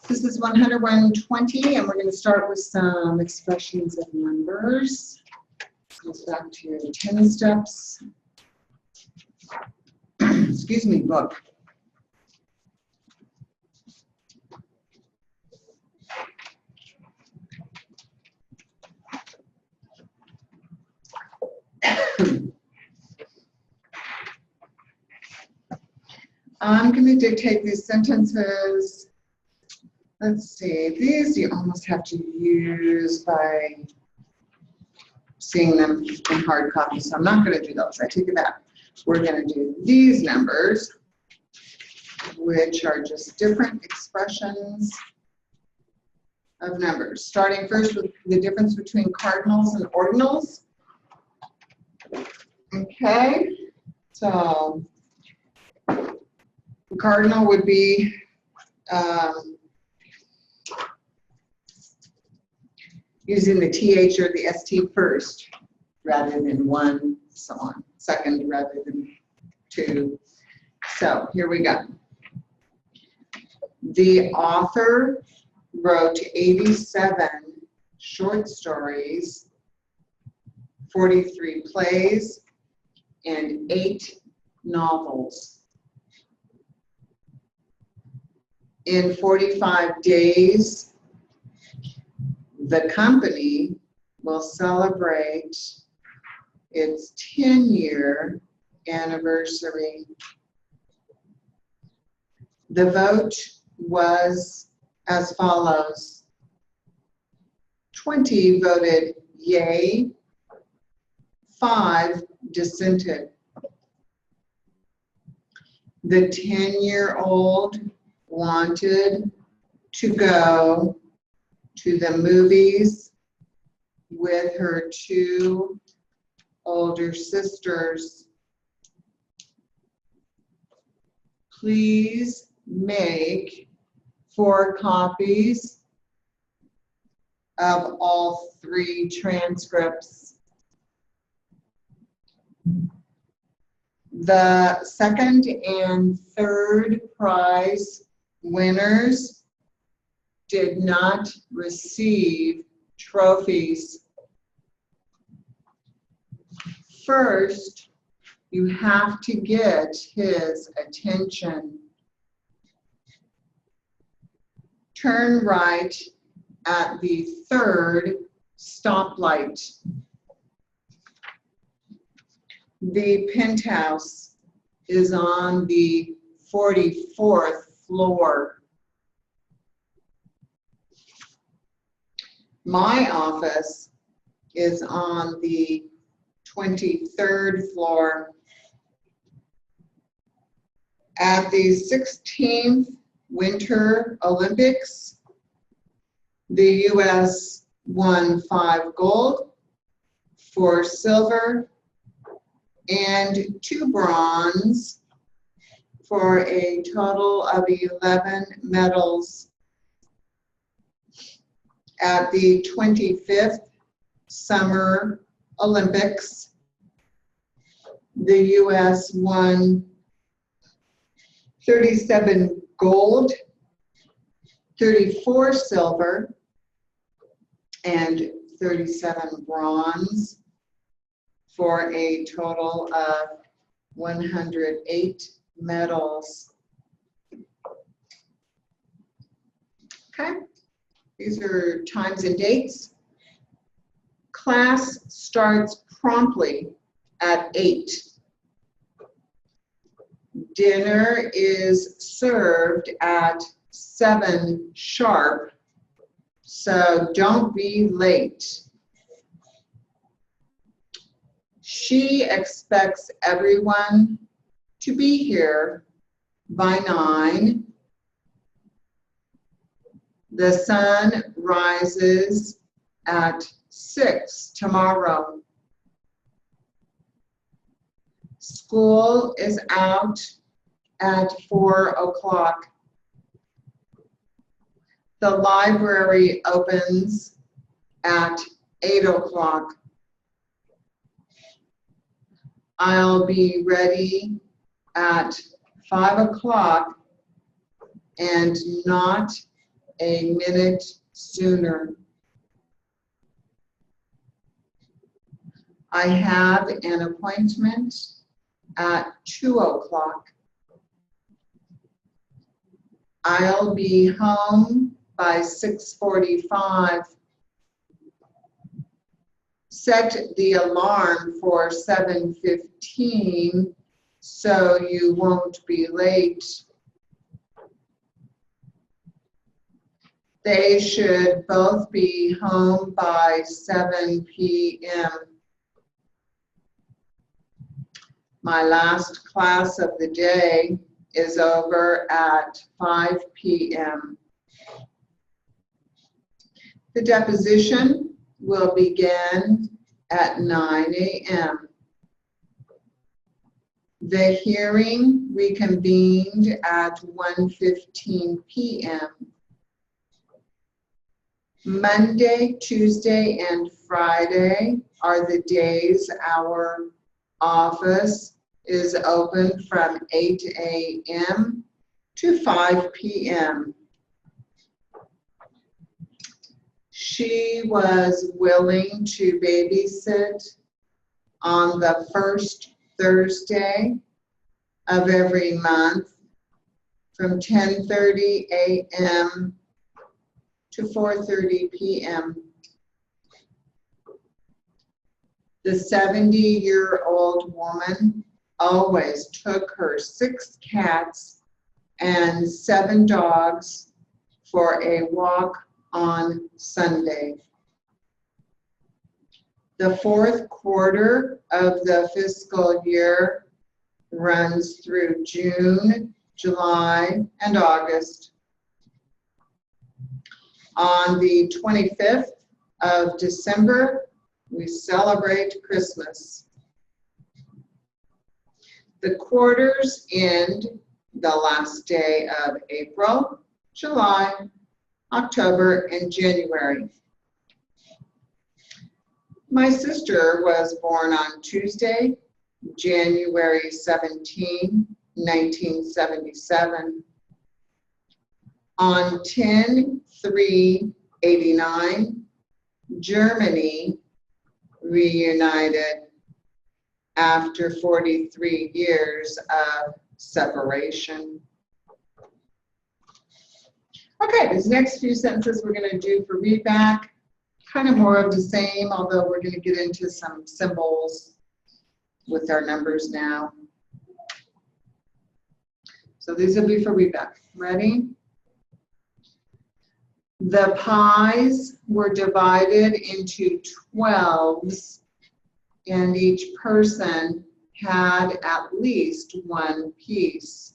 This is 101-20, and we're going to start with some expressions of numbers. Goes back to your 10 steps. Excuse me, book. I'm going to dictate these sentences. Let's see, these you almost have to use by seeing them in hard copy, so I'm not going to do those. I take it back. We're going to do these numbers, which are just different expressions of numbers. Starting first with the difference between cardinals and ordinals. Okay, so the cardinal would be using the TH or the ST first rather than one, so on. Second rather than two. So here we go. The author wrote 87 short stories, 43 plays, and 8 novels. In 45 days, the company will celebrate its 10-year anniversary. The vote was as follows. 20 voted yay, 5 dissented. The 10-year-old wanted to go to the movies with her 2 older sisters. Please make 4 copies of all 3 transcripts. The second and third prize winners did not receive trophies. First, you have to get his attention. Turn right at the 3rd stoplight. The penthouse is on the 44th floor. My office is on the 23rd floor. At the 16th Winter Olympics, the U.S. won 5 gold, 4 silver, and 2 bronze for a total of 11 medals. At the 25th Summer Olympics, the U.S. won 37 gold, 34 silver, and 37 bronze for a total of 108 medals. Okay, these are times and dates. Class starts promptly at 8. Dinner is served at 7 sharp, so don't be late. She expects everyone to be here by 9. The sun rises at 6 tomorrow. School is out at 4 o'clock. The library opens at 8 o'clock. I'll be ready at 5 o'clock and not a minute sooner. I have an appointment at 2 o'clock. I'll be home by 6:45. Set the alarm for 7:15 so you won't be late. They should both be home by 7 p.m. My last class of the day is over at 5 p.m. The deposition will begin at 9 a.m. The hearing reconvened at 1:15 p.m. Monday, Tuesday, and Friday are the days our office is open from 8 a.m. to 5 p.m. She was willing to babysit on the first Thursday of every month from 10:30 a.m. to 4:30 p.m. The 70-year-old woman always took her 6 cats and 7 dogs for a walk on Sunday. The fourth quarter of the fiscal year runs through June, July, and August. On the 25th of December, we celebrate Christmas. The quarters end the last day of April, July, October, and January. My sister was born on Tuesday, January 17, 1977. On 10/3/89, Germany reunited after 43 years of separation. Okay, these next few sentences we're going to do for readback, kind of more of the same, although we're going to get into some symbols with our numbers now. So these will be for readback. Ready? The pies were divided into 12s, and each person had at least 1 piece.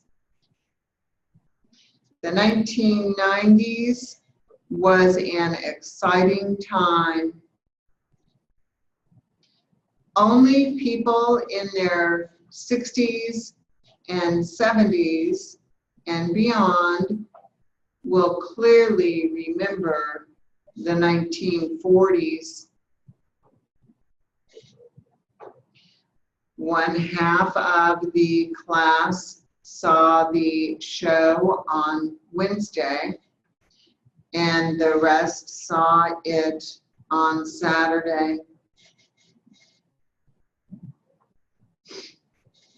The 1990s was an exciting time. Only people in their 60s and 70s and beyond will clearly remember the 1940s. 1/2 of the class saw the show on Wednesday, and the rest saw it on Saturday.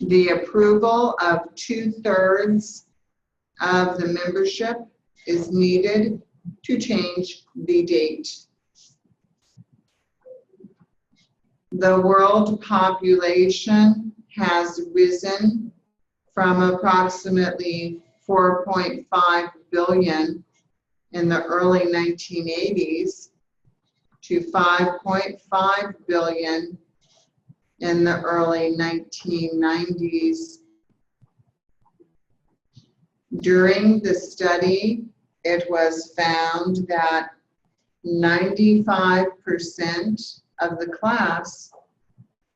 The approval of 2/3 of the membership is needed to change the date. The world population has risen from approximately 4.5 billion in the early 1980s to 5.5 billion in the early 1990s. During the study, it was found that 95% of the class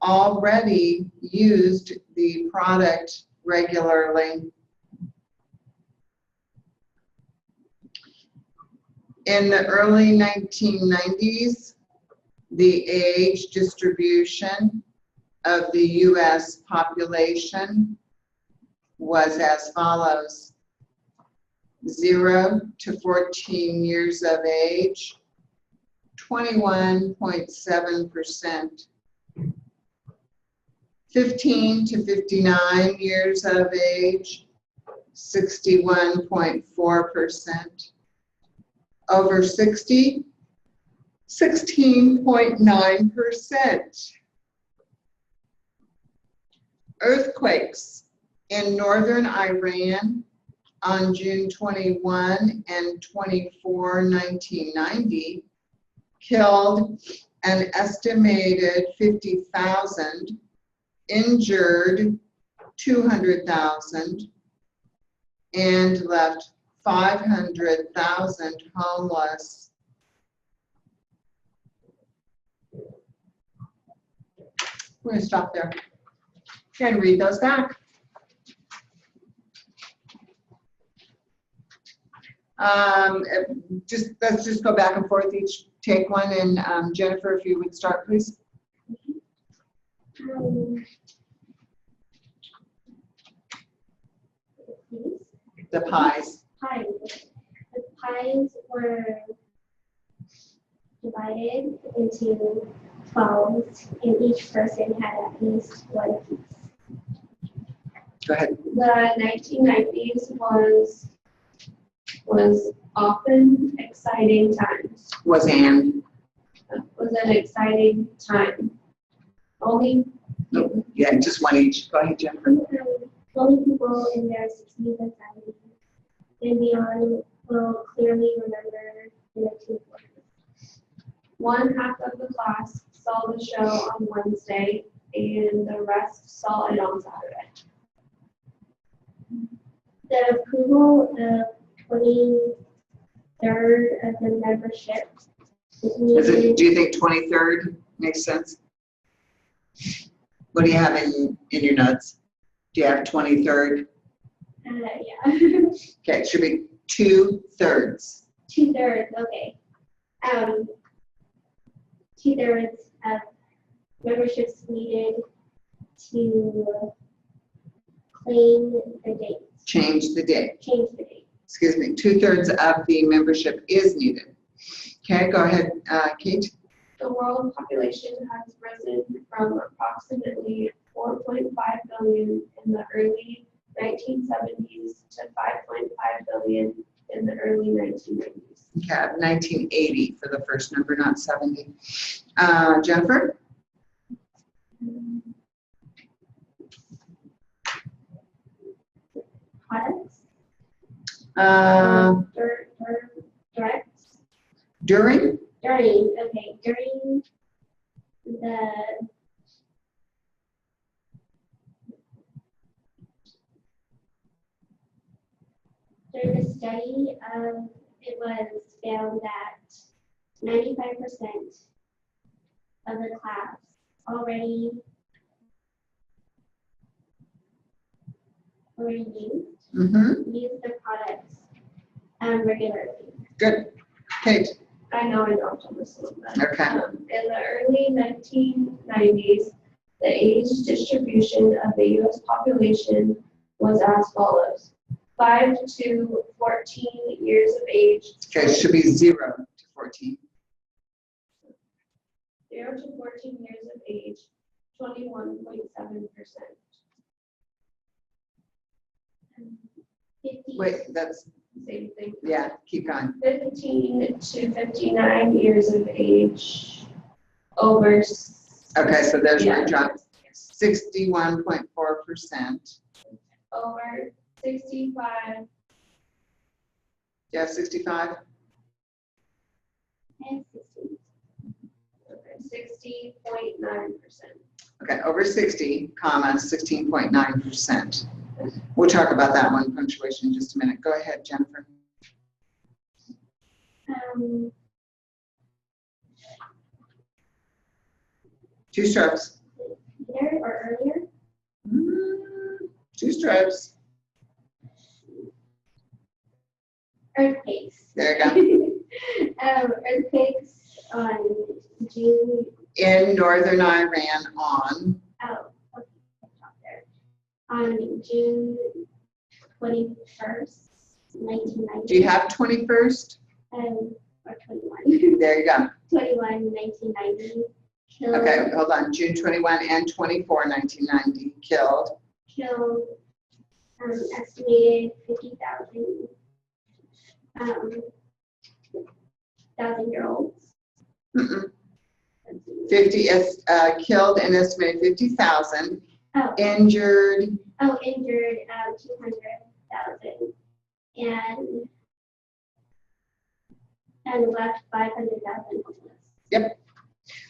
already used the product regularly. In the early 1990s, the age distribution of the U.S. population was as follows. 0 to 14 years of age, 21.7%. 15 to 59 years of age, 61.4%. Over 60, 16.9%. Earthquakes in northern Iran on June 21 and 24, 1990 killed an estimated 50,000, injured 200,000, and left 500,000 homeless. We're going to stop there. We're going to read those back. Let's just go back and forth, each take one, and Jennifer, if you would start, please. The pies. The pies were divided into 12, and each person had at least one piece. Go ahead. The 1990s was often exciting times. Was an exciting time. Only yeah, just one each. Go ahead, Jennifer. Only people in their 60s and 70s and beyond will clearly remember the 1940s. one half of the class saw the show on Wednesday, and the rest saw it on Saturday. The approval of 23rd of the membership is Do you needed. think 23rd makes sense? What do you have in your notes? Do you have 23rd? Yeah. Okay, it should be 2/3. 2/3, okay. 2/3 of memberships needed to claim the date. Change the date. Change the date. Excuse me, 2/3 of the membership is needed. Okay, go ahead, Kate. The world population has risen from approximately 4.5 billion in the early 1970s to 5.5 billion in the early 1990s. Okay, I have 1980 for the first number, not 70. Jennifer? Products. Directs. During? During, okay, during the study, it was found that 95% of the class already used the products regularly. Good. Kate? I know I dropped on this one, but Okay. in the early 1990s, the age distribution of the U.S. population was as follows: 5 to 14 years of age. Okay, it should be 0 to 14. 0 to 14 years of age, 21.7%. Wait, that's, Same thing. yeah, keep going. 15 to 59 years of age, over. Okay, so there's Yeah. your drop. 61.4%. Over 65. Do you have 65? And 60. Okay, 60.9%. Okay, over 60, comma, 16.9%. We'll talk about that one, punctuation, in just a minute. Go ahead, Jennifer. Two strokes. Later or earlier? 2 strokes. Earthquakes. There you go. Earthquakes on June. In northern Iran on. Oh, okay, stop there. On June 21st 1990. Do you have 21st? Or 21. There you go. 21, 1990. Killed, Okay, hold on. June 21 and 24, 1990. Killed. Estimated 50,000 1,000-year-olds. 50 is killed and estimated 50,000. Oh. Injured. Oh, injured 200,000 and left 500,000 homeless. Yep.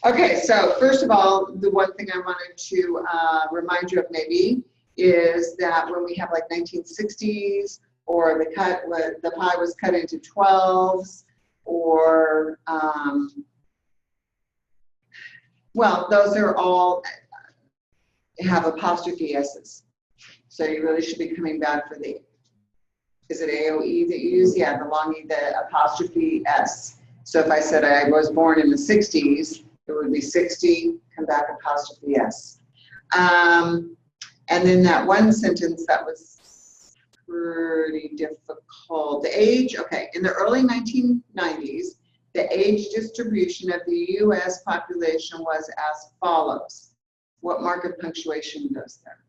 Okay, so first of all, the one thing I wanted to remind you of maybe is that when we have like 1960s or the pie was cut into 12s or well, those are all have apostrophe S's. So you really should be coming back for the, is it AOE that you use? Yeah, the long E, the apostrophe S. So if I said I was born in the 60s, it would be 60, come back apostrophe S. And then that one sentence that was pretty difficult. The age, okay, in the early 1990s, the age distribution of the U.S. population was as follows. What mark of punctuation goes there?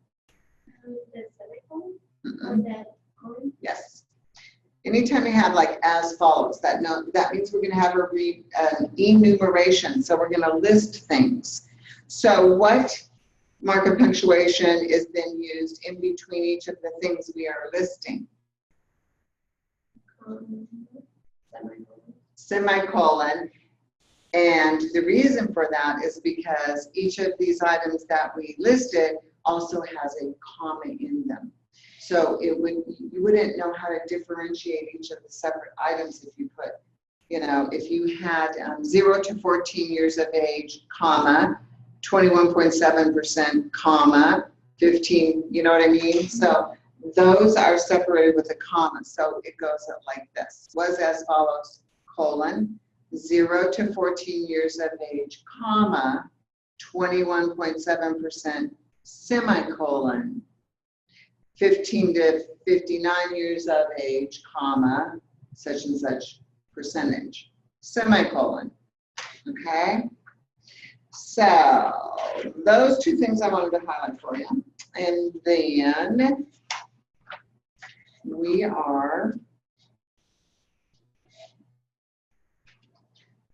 The semicolon or the colon? Yes. Anytime you have like as follows, that means we're going to have a enumeration. So we're going to list things. So what mark of punctuation is then used in between each of the things we are listing? Semicolon. And the reason for that is because each of these items that we listed also has a comma in them. So you wouldn't know how to differentiate each of the separate items if you put, if you had 0 to 14 years of age, comma, 21.7%, comma, 15, you know what I mean? So those are separated with a comma. So it goes up like this. Was as follows, colon, 0 to 14 years of age, comma, 21.7%, semicolon, 15 to 59 years of age, comma, such and such percentage, semicolon, okay? So those two things I wanted to highlight for you. And then we are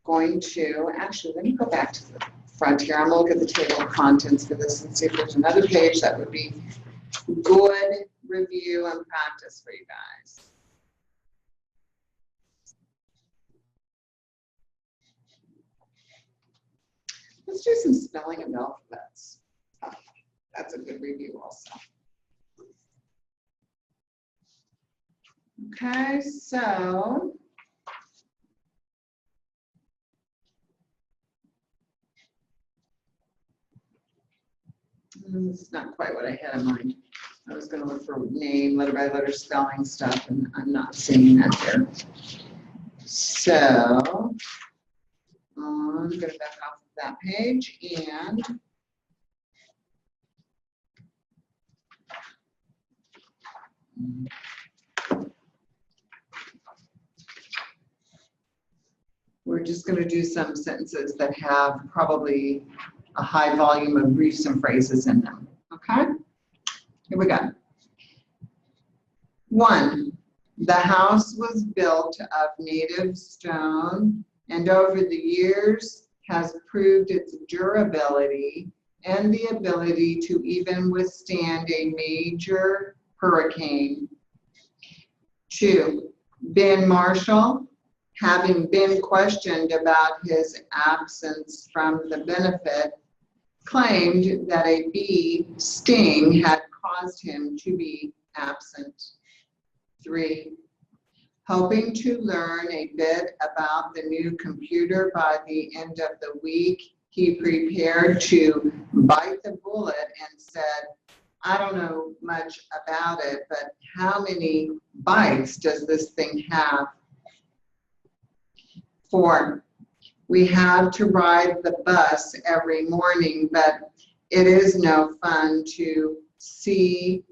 going to, actually, let me go back to the front here. I'm going to look at the table of contents for this and see if there's another page that would be good review and practice for you guys. Let's do some spelling of alphabets. Oh, that's a good review also. Okay, so this is not quite what I had in mind. I was going to look for name, letter by letter spelling stuff, and I'm not seeing that there. So I'm going to back off of that page and we're just going to do some sentences that have probably a high volume of briefs and phrases in them. Okay? Here we go. 1, the house was built of native stone and over the years has proved its durability and the ability to even withstand a major hurricane. 2, Ben Marshall, having been questioned about his absence from the benefit, claimed that a bee sting had caused him to be absent. 3, hoping to learn a bit about the new computer by the end of the week, he prepared to bite the bullet and said, I don't know much about it, but how many bytes does this thing have? 4, we have to ride the bus every morning, but it is no fun to see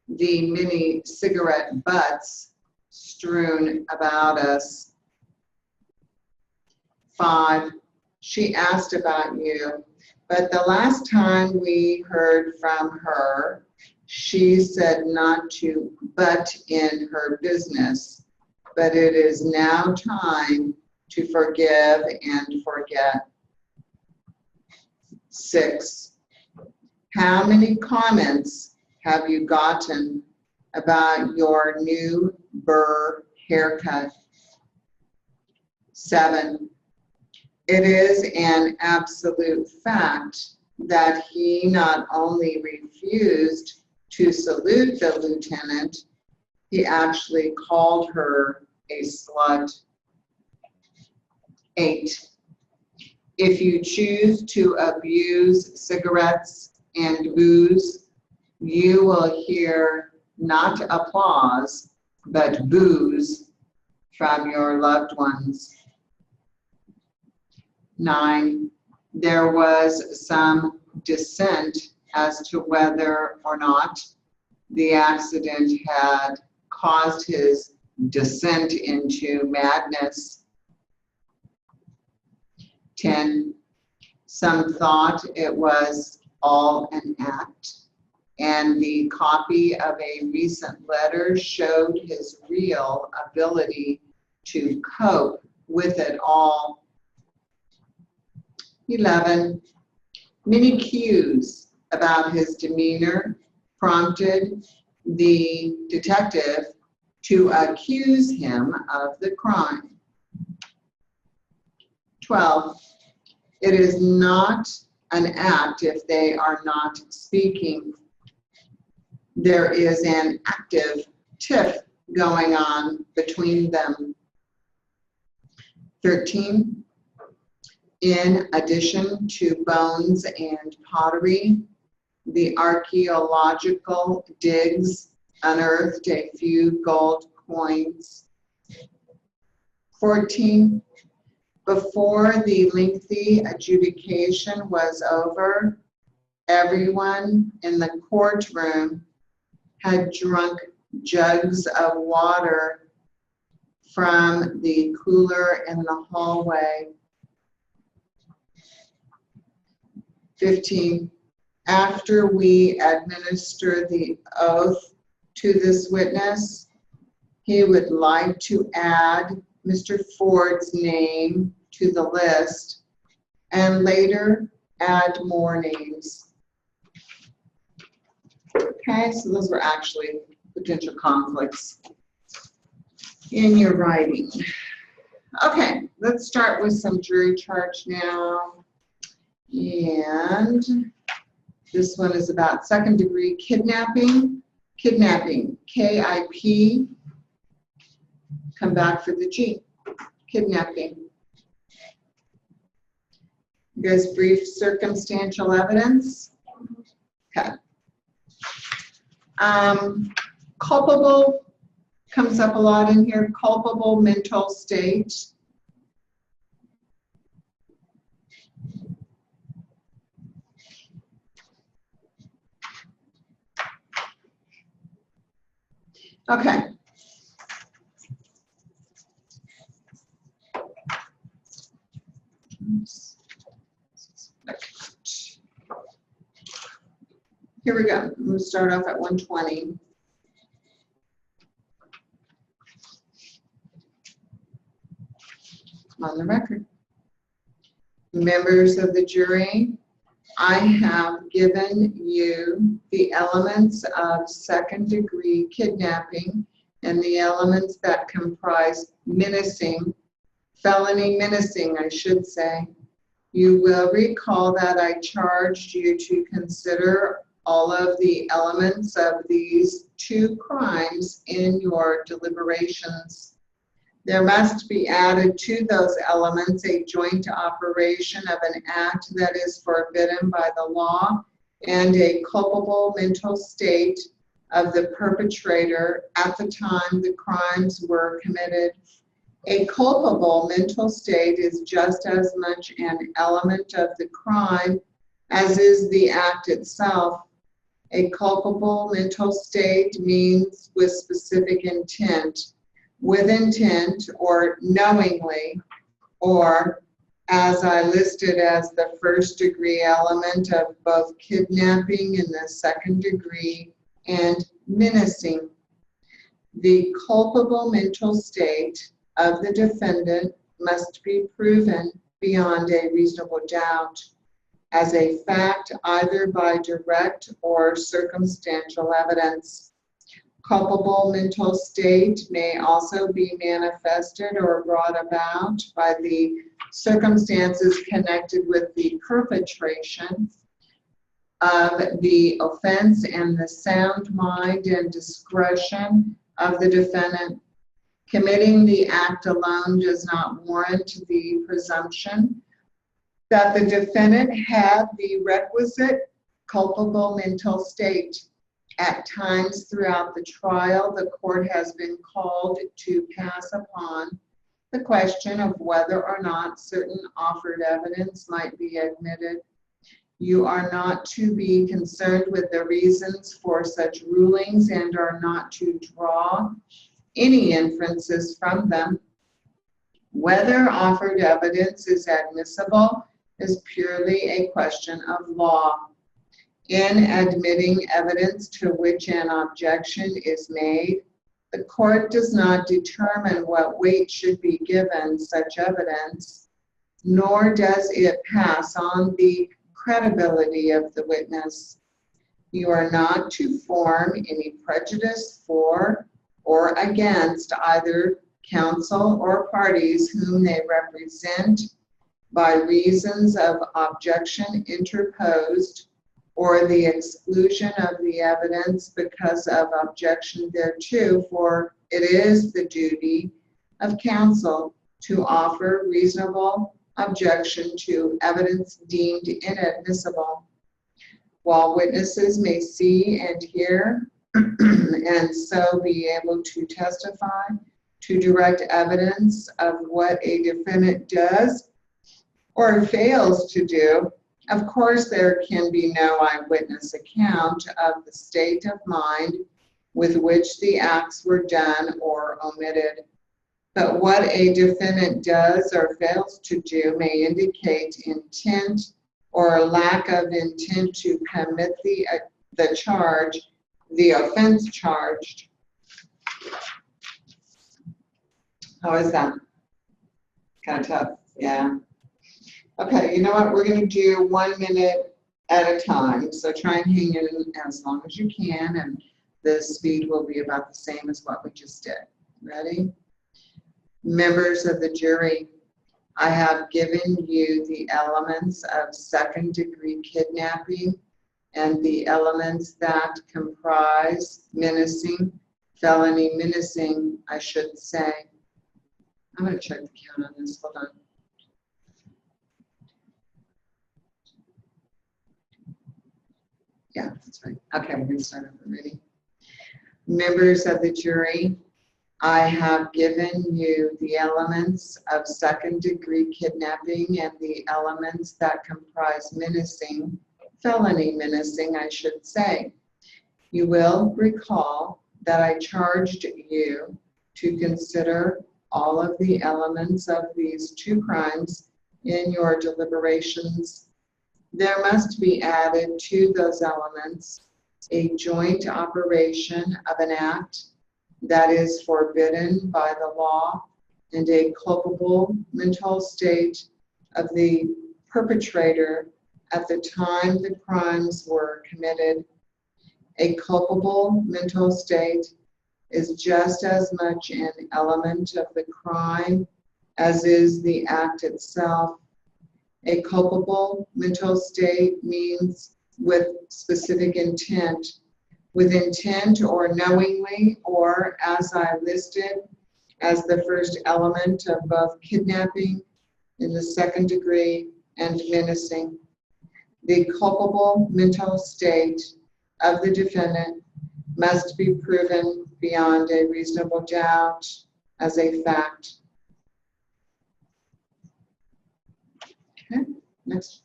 the many cigarette butts strewn about us. 5, she asked about you, but the last time we heard from her, she said not to butt in her business, but it is now time to forgive and forget. 6, how many comments have you gotten about your new burr haircut? 7, it is an absolute fact that he not only refused to salute the lieutenant, he actually called her a slut. 8, if you choose to abuse cigarettes and booze, you will hear not applause, but boos from your loved ones. 9, there was some dissent as to whether or not the accident had caused his descent into madness. 10, some thought it was all an act, and the copy of a recent letter showed his real ability to cope with it all. 11, many cues about his demeanor prompted the detective to accuse him of the crime. 12, it is not an act if they are not speaking. There is an active tiff going on between them. 13, in addition to bones and pottery, the archaeological digs unearthed a few gold coins. 14, before the lengthy adjudication was over, everyone in the courtroom had drunk jugs of water from the cooler in the hallway. 15, after we administer the oath to this witness, he would like to add Mr. Ford's name to the list and later add more names. Okay, so those were actually potential conflicts in your writing. Okay, let's start with some jury charge now. And this one is about second-degree kidnapping. Kidnapping, K-I-P, come back for the G, kidnapping. You guys, brief circumstantial evidence? Okay. Culpable comes up a lot in here, culpable mental state. Okay. Here we go. I'm going to start off at 120. On the record. Members of the jury, I have given you the elements of second-degree kidnapping and the elements that comprise menacing, felony menacing, I should say. You will recall that I charged you to consider all of the elements of these two crimes in your deliberations. There must be added to those elements a joint operation of an act that is forbidden by the law and a culpable mental state of the perpetrator at the time the crimes were committed. A culpable mental state is just as much an element of the crime as is the act itself. A culpable mental state means with specific intent. with intent or knowingly, or as I listed as the first degree element of both kidnapping in the second degree and menacing. The culpable mental state of the defendant must be proven beyond a reasonable doubt as a fact either by direct or circumstantial evidence. Culpable mental state may also be manifested or brought about by the circumstances connected with the perpetration of the offense and the sound mind and discretion of the defendant. Committing the act alone does not warrant the presumption that the defendant had the requisite culpable mental state. At times throughout the trial, the court has been called to pass upon the question of whether or not certain offered evidence might be admitted. You are not to be concerned with the reasons for such rulings and are not to draw any inferences from them. Whether offered evidence is admissible is purely a question of law. In admitting evidence to which an objection is made, the court does not determine what weight should be given such evidence, nor does it pass on the credibility of the witness. You are not to form any prejudice for or against either counsel or parties whom they represent by reasons of objection interposed or the exclusion of the evidence because of objection thereto, for it is the duty of counsel to offer reasonable objection to evidence deemed inadmissible. While witnesses may see and hear and so be able to testify to direct evidence of what a defendant does or fails to do, of course, there can be no eyewitness account of the state of mind with which the acts were done or omitted. But what a defendant does or fails to do may indicate intent or lack of intent to commit the charge, the offense charged. How is that? Kind of tough, yeah. Okay, you know what? We're going to do 1 minute at a time. So try and hang in as long as you can, and the speed will be about the same as what we just did. Ready? Members of the jury, I have given you the elements of second-degree kidnapping and the elements that comprise menacing, felony menacing, I should say. I'm going to check the count on this. Hold on. Yeah, that's right. Okay, we're going to start over. Ready? Members of the jury, I have given you the elements of second-degree kidnapping and the elements that comprise menacing, felony menacing, I should say. You will recall that I charged you to consider all of the elements of these two crimes in your deliberations. There must be added to those elements a joint operation of an act that is forbidden by the law and a culpable mental state of the perpetrator at the time the crimes were committed. A culpable mental state is just as much an element of the crime as is the act itself. A culpable mental state means with specific intent, with intent or knowingly, or as I listed as the first element of both kidnapping in the second degree and menacing. The culpable mental state of the defendant must be proven beyond a reasonable doubt as a fact. Okay, next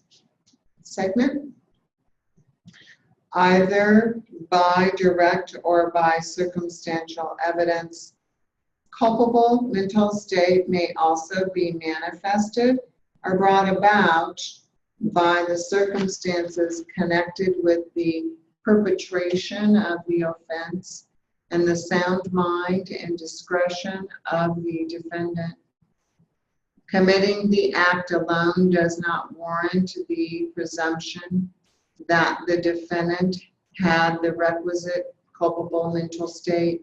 segment. Either by direct or by circumstantial evidence, culpable mental state may also be manifested or brought about by the circumstances connected with the perpetration of the offense and the sound mind and discretion of the defendant. Committing the act alone does not warrant the presumption that the defendant had the requisite culpable mental state.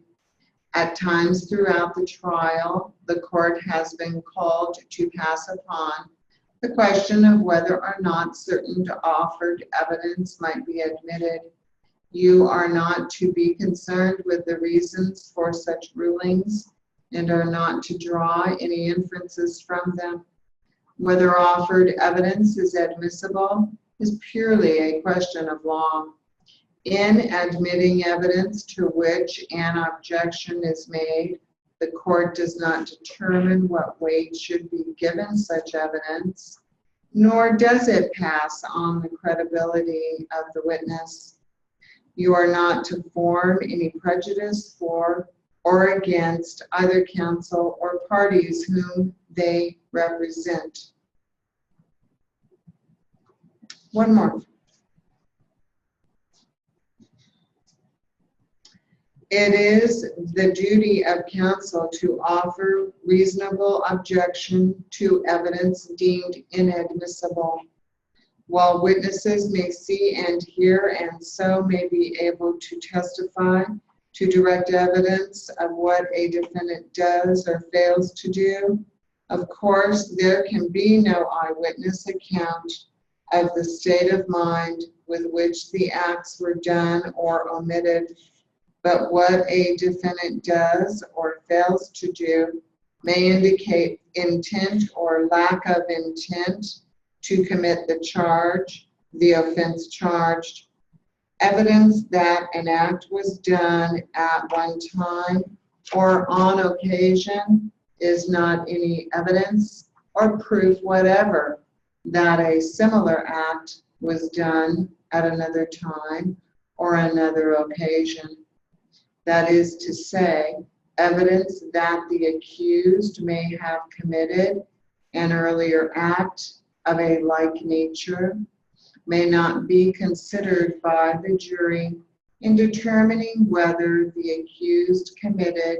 At times throughout the trial, the court has been called to pass upon the question of whether or not certain offered evidence might be admitted. You are not to be concerned with the reasons for such rulings and are not to draw any inferences from them. Whether offered evidence is admissible is purely a question of law. In admitting evidence to which an objection is made, the court does not determine what weight should be given such evidence, nor does it pass on the credibility of the witness. You are not to form any prejudice for or against either counsel or parties whom they represent. One more. It is the duty of counsel to offer reasonable objection to evidence deemed inadmissible. While witnesses may see and hear and so may be able to testify to direct evidence of what a defendant does or fails to do, of course, there can be no eyewitness account of the state of mind with which the acts were done or omitted. But what a defendant does or fails to do may indicate intent or lack of intent to commit the charge, the offense charged. Evidence that an act was done at one time or on occasion is not any evidence or proof whatever that a similar act was done at another time or another occasion. That is to say, evidence that the accused may have committed an earlier act of a like nature may not be considered by the jury in determining whether the accused committed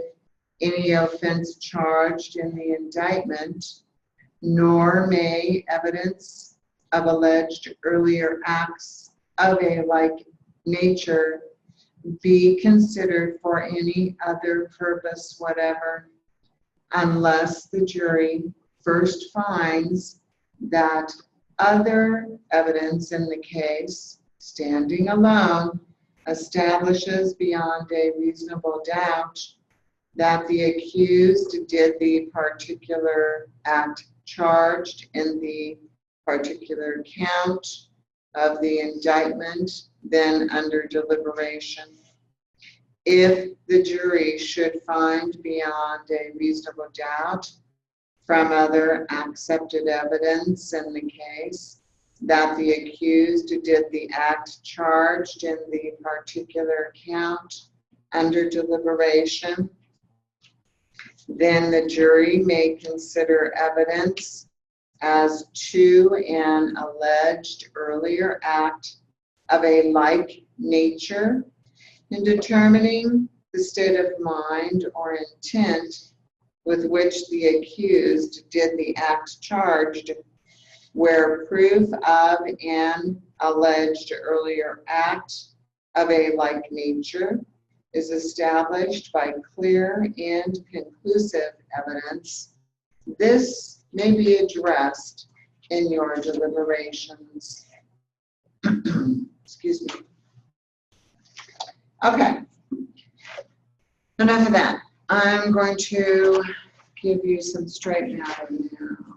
any offense charged in the indictment, nor may evidence of alleged earlier acts of a like nature be considered for any other purpose whatever, unless the jury first finds that other evidence in the case, standing alone, establishes beyond a reasonable doubt that the accused did the particular act charged in the particular count of the indictment then under deliberation. If the jury should find beyond a reasonable doubt from other accepted evidence in the case that the accused did the act charged in the particular count under deliberation, then the jury may consider evidence as to an alleged earlier act of a like nature in determining the state of mind or intent with which the accused did the act charged, where proof of an alleged earlier act of a like nature is established by clear and conclusive evidence. This may be addressed in your deliberations. Excuse me. Okay, enough of that. I'm going to give you some straight matter now.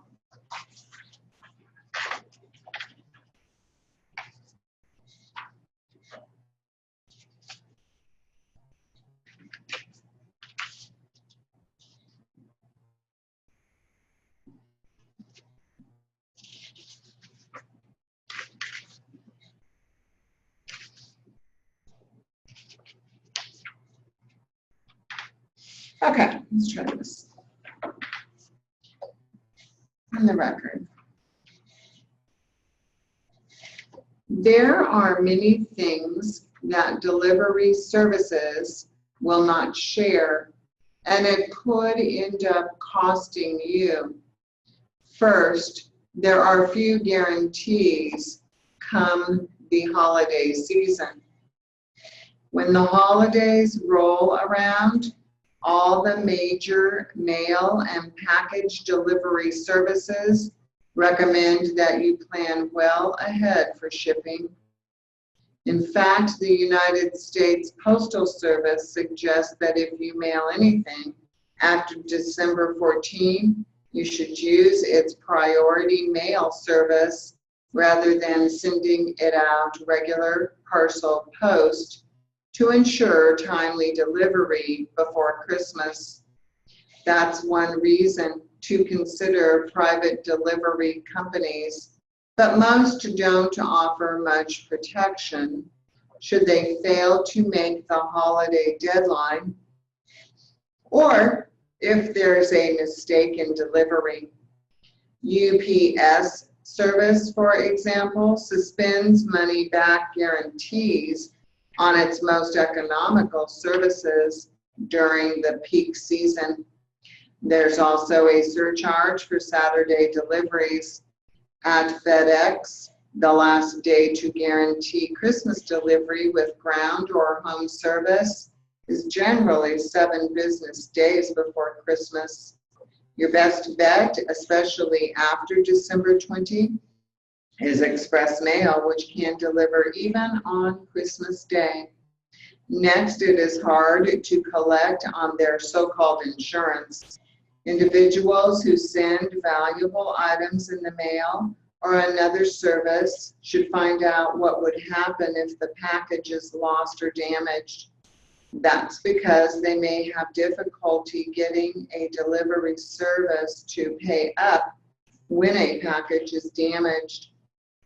Okay, Let's try this. On the record. There are many things that delivery services will not share, and it could end up costing you. First, there are few guarantees come the holiday season. When the holidays roll around, all the major mail and package delivery services recommend that you plan well ahead for shipping. In fact, the United States Postal Service suggests that if you mail anything after December 14, you should use its priority mail service rather than sending it out regular parcel post to ensure timely delivery before Christmas. That's one reason to consider private delivery companies, but most don't offer much protection should they fail to make the holiday deadline, or if there's a mistake in delivery. UPS service, for example, suspends money back guarantees on its most economical services during the peak season. There's also a surcharge for Saturday deliveries. At FedEx, the last day to guarantee Christmas delivery with ground or home service is generally 7 business days before Christmas. Your best bet, especially after December 20, is express mail, which can deliver even on Christmas Day. Next, it is hard to collect on their so-called insurance. Individuals who send valuable items in the mail or another service should find out what would happen if the package is lost or damaged. That's because they may have difficulty getting a delivery service to pay up when a package is damaged.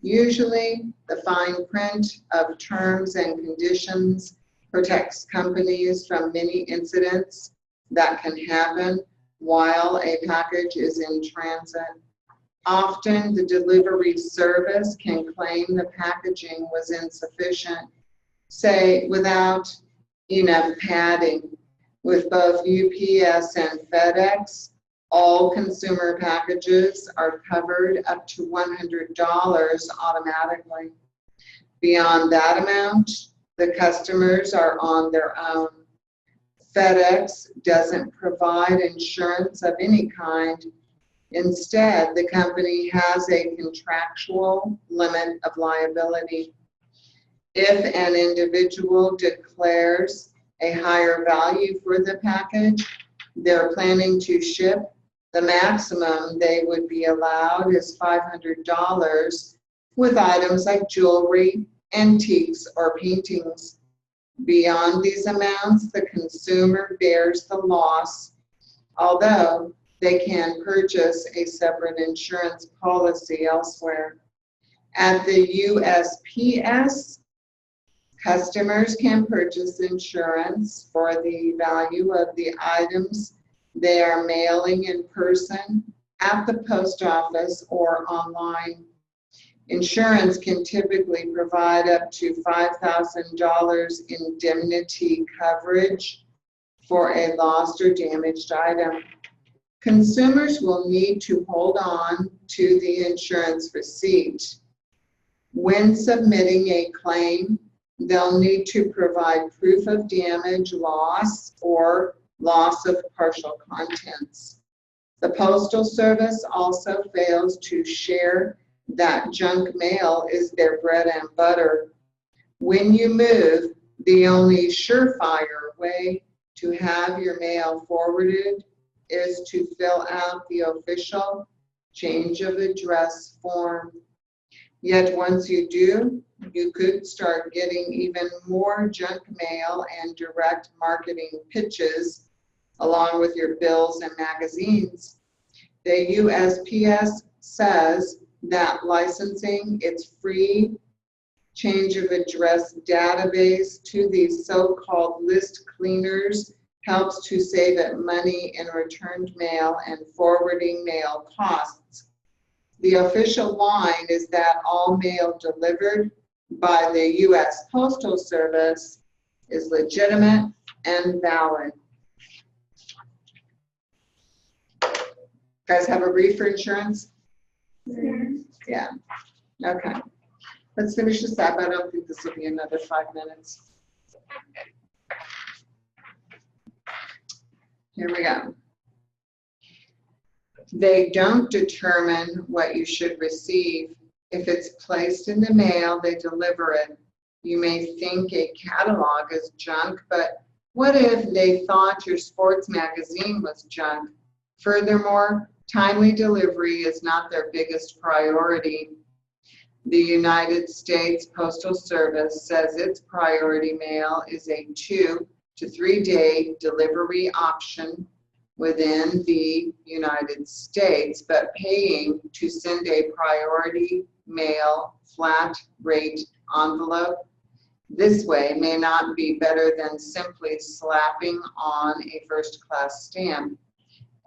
Usually, the fine print of terms and conditions protects companies from many incidents that can happen while a package is in transit. Often, the delivery service can claim the packaging was insufficient, say without enough padding. With both UPS and FedEx, all consumer packages are covered up to $100 automatically. Beyond that amount, the customers are on their own. FedEx doesn't provide insurance of any kind. Instead, the company has a contractual limit of liability. If an individual declares a higher value for the package they're planning to ship, the maximum they would be allowed is $500 with items like jewelry, antiques, or paintings. Beyond these amounts, the consumer bears the loss, although they can purchase a separate insurance policy elsewhere. At the USPS, customers can purchase insurance for the value of the items they are mailing in person, at the post office, or online. Insurance can typically provide up to $5,000 indemnity coverage for a lost or damaged item. Consumers will need to hold on to the insurance receipt. When submitting a claim, they'll need to provide proof of damage, loss, or loss of partial contents. The Postal Service also fails to share that junk mail is their bread and butter. When you move, the only surefire way to have your mail forwarded is to fill out the official change of address form. Yet once you do, you could start getting even more junk mail and direct marketing pitches along with your bills and magazines. The USPS says that licensing its free change of address database to these so-called list cleaners helps to save it money in returned mail and forwarding mail costs. The official line is that all mail delivered by the U.S. Postal Service is legitimate and valid. Guys have a reefer insurance? Yeah. Okay. Let's finish this up. I don't think this will be another 5 minutes. Here we go. They don't determine what you should receive. If it's placed in the mail, they deliver it. You may think a catalog is junk, but what if they thought your sports magazine was junk? Furthermore, timely delivery is not their biggest priority. The United States Postal Service says its priority mail is a 2 to 3 day delivery option within the United States, but paying to send a priority mail flat rate envelope this way may not be better than simply slapping on a first-class stamp.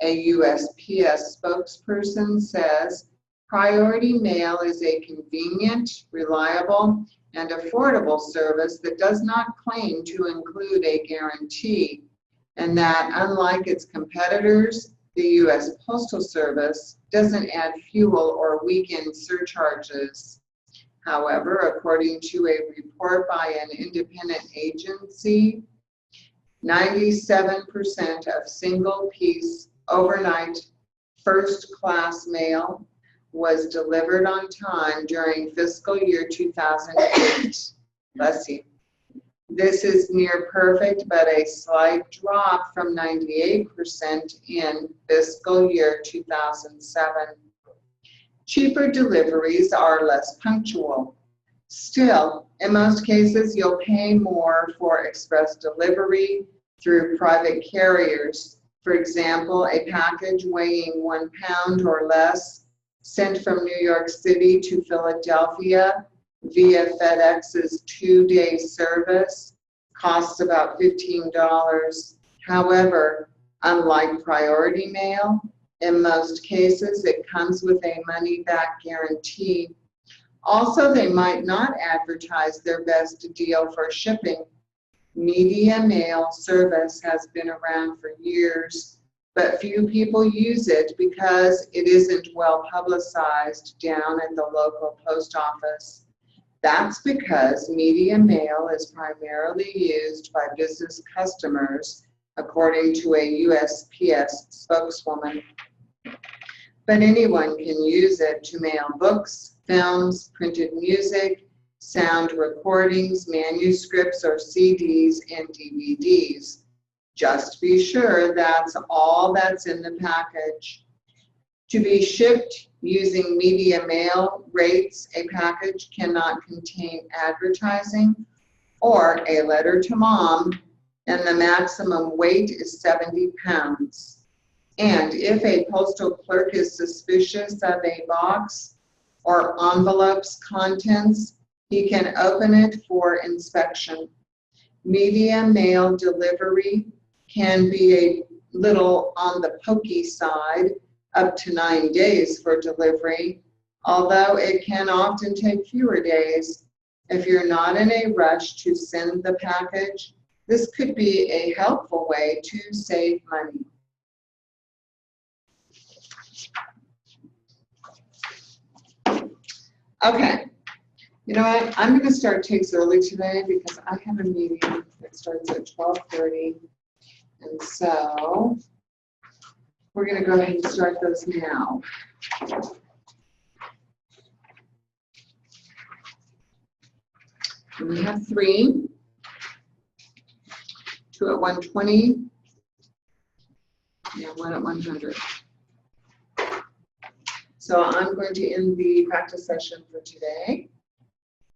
A USPS spokesperson says priority mail is a convenient, reliable, and affordable service that does not claim to include a guarantee, and that unlike its competitors, the U.S. Postal Service doesn't add fuel or weekend surcharges. However, according to a report by an independent agency, 97% of single-piece overnight first-class mail was delivered on time during fiscal year 2008. Bless you. This is near perfect, but a slight drop from 98% in fiscal year 2007. Cheaper deliveries are less punctual. Still, in most cases, you'll pay more for express delivery through private carriers. For example, a package weighing 1 pound or less sent from New York City to Philadelphia via FedEx's 2-day service costs about $15. However, unlike priority mail, in most cases it comes with a money-back guarantee. Also, they might not advertise their best deal for shipping. Media mail service has been around for years, but few people use it because it isn't well publicized down at the local post office. That's because media mail is primarily used by business customers, according to a USPS spokeswoman. But anyone can use it to mail books, films, printed music, sound recordings, manuscripts, or CDs and DVDs. Just be sure that's all that's in the package. To be shipped using media mail rates, a package cannot contain advertising or a letter to mom, and the maximum weight is 70 pounds. And if a postal clerk is suspicious of a box or envelope's contents, he can open it for inspection. Media mail delivery can be a little on the pokey side, up to 9 days for delivery, although it can often take fewer days. If you're not in a rush to send the package, this could be a helpful way to save money. Okay, you know what? I'm going to start takes early today because I have a meeting that starts at 12:30. And so we're going to go ahead and start those now. And we have 3, 2 at 120, and 1 at 100. So I'm going to end the practice session for today.